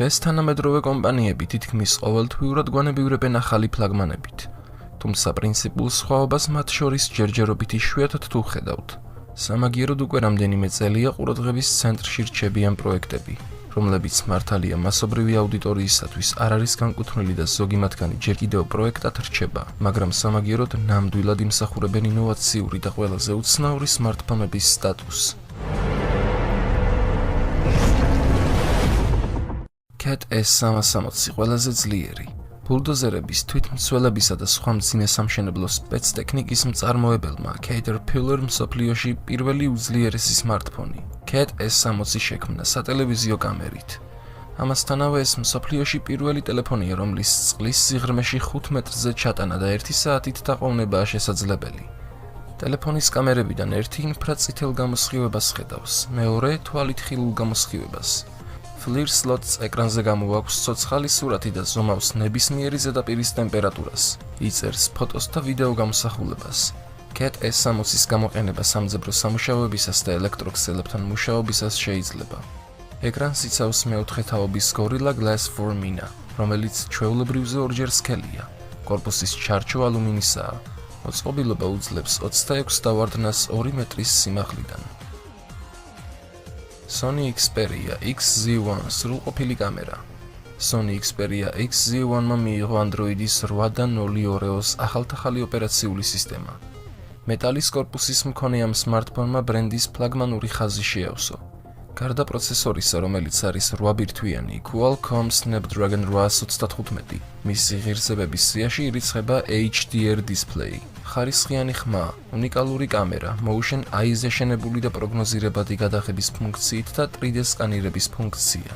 დღეს თანამედროვე კომპანიები თითქმის ყოველთვიურად გვანებივრებენ ახალი ფლაგმანებით, თუმცა პრინციპულ სხვაობას მათ შორის ჯერჯერობით იშვიათად თუ ხედავთ. სამაგიეროდ უკვე რამდენიმე წელია ყურადღების ცენტრში რჩებიან პროექტები, რომლებიც მართალია მასობრივი აუდიტორიისათვის არ არის განკუთვნილი და ზოგი მათგანი ჯერ კიდევ პროექტად რჩება, მაგრამ სამაგიეროდ ნამდვილად იმსახურებენ ინოვაციური და ყველაზე უცნაური სმარტფონების სტატუსს. Cat S360 ყველაზე ძლიერი, ბულდოზერების, თვითმცველებისა და სხვა მძიმე სამშენებლო სპეცტექნიკის მწარმოებელმა Caterpillar მსოფლიოში პირველი უძლიერესი სმარტფონი, Cat S60 შექმნა სატელევიზიო კამერით. ამასთანავე ეს მსოფლიოში პირველი ტელეფონია, რომლის წყლის სიღრმეში 5 მეტრზე ჩატანა და 1 საათით დაყოვნებაა შესაძლებელი. ტელეფონის კამერებიდან ერთი ინფრაწითელ გამოსხივებას ხედავს, მეორე თვალით ხილულ გამოსხივებას. Flir Slots ეკრანზე გამოაქვს ცოცხალი სურათი და ზომავს ნებისმიერი ზედაპირის ტემპერატურას, იწერს ფოტოს და ვიდეო გამოსახულებას. Cat S60-ის გამოყენება სამძებრო სამუშაოებისას და ელექტროქსელებთან მუშაობისას შეიძლება. ეკრანს იცავს მეოთხე თაობის Gorilla Glass 4 მინა, რომელიც ჩვეულებრივზე ორჯერ სქელია. კორპუსის ჩარჩო ალუმინისაა. მოწყობილობა უძლებს 26 დავარდნას 2 მეტრის სიმაღლიდან. Sony Xperia XZ1 სრულყოფილი კამერა. Sony Xperia XZ1-მა მიიღო Android-ის 8.0 Oreos ახალთახალი ოპერაციული სისტემა. მეტალის კორპუსის მქონე ამ სმარტფონმა ბრენდის ფლაგმანური ხაზი შეავსო. გარდა პროცესორისა, რომელიც არის 8 ბირთვიანი Qualcomm Snapdragon 835, მისი ღირსებების სიაში ირიცხება HDR display, ხარისხიანი ხმა, უნიკალური კამერა, Motion Eye-ზე შენებული და პროგნოზირებადი გადაღების ფუნქციით და 3D სკანირების ფუნქცია.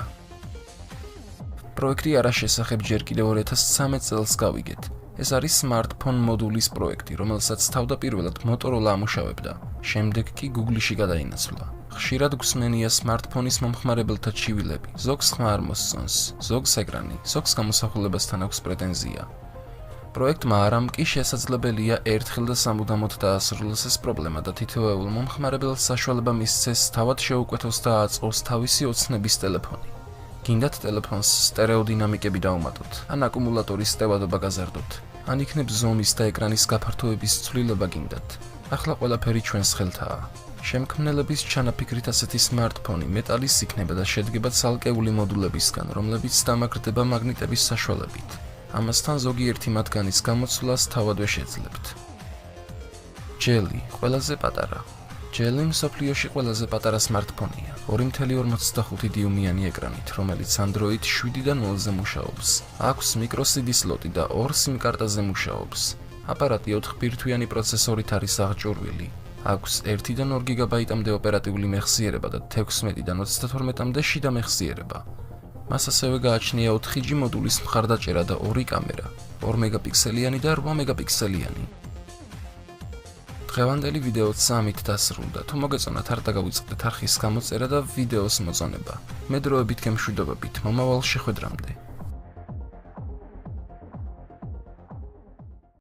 პროექტი არა შესახებ ჯერ კიდევ 2013 წელს გავიგეთ. ეს არის smartphone მოდულის პროექტი, რომელსაც თავდაპირველად Motorola ამუშავებდა, შემდეგ კი Google-ში გადაინაცვლა. ხშირად გვსმენია smartphone-ის მომხმარებელთა ჩივილები, ზოგს ხმა არ მოსწონს, ზოგს ეკრანი, ზოგს გამოსახულებასთან აქვს პრეტენზია. პროექტმა არამ კი შესაძლებელია ერთხელ და სამუდამოდ დაასრულოს ეს პრობლემა და თითოეულ მომხმარებელს საშუალება მისცეს თავად შეუკვეთოს და აწყოს თავისი ოცნების ტელეფონი. გინდათ ტელეფონს სტერეოდინამიკები დაუმატოთ, ან აკუმულატორის სტევადობა გაზარდოთ, ან იქნებ ზომის და ეკრანის გაფართოების ცვლილება გინდათ. ახლა ყველაფერი ჩვენს ხელთაა. შემქმნელების ჩანაფიქრით ასეთი სმარტფონი მეტალის იქნება და შედგება ცალკეული მოდულებისგან, რომლებიც დამაგრდება მაგნიტების საშუალებით. ამასთან ზოგიერთი მათგანის გამოცვლას თავადვე შეძლებთ. Jelly ყველაზე პატარა. Jelly მსოფლიოში ყველაზე პატარა სმარტფონია, 2.45 დიუმიანი ეკრანით, რომელიც Android 7.0-ზე მუშაობს. აქვს microSD სლოტი და 2 SIM კარტაზე მუშაობს. აპარატი 4 ბირთვიანი პროცესორით არის აღჭურვილი. აქვს 1-დან 2 გიგაბაიტამდე ოპერატიული მეხსიერება და 16-დან 32-მდე შიდა მეხსიერება. მას ასევე გააჩნია 4G მოდულის მხარდაჭერა და 2 კამერა, 2 მეგაპიქსელიანი და 8 მეგაპიქსელიანი. დღევანდელი ვიდეოც ამით დასრულდა. თუ მოგეწონათ, არ დაგავიწყდეთ არხის გამოწერა და ვიდეოს მოწონება. მე დროებით გემშვიდობებით, მომავალ შეხვედრამდე.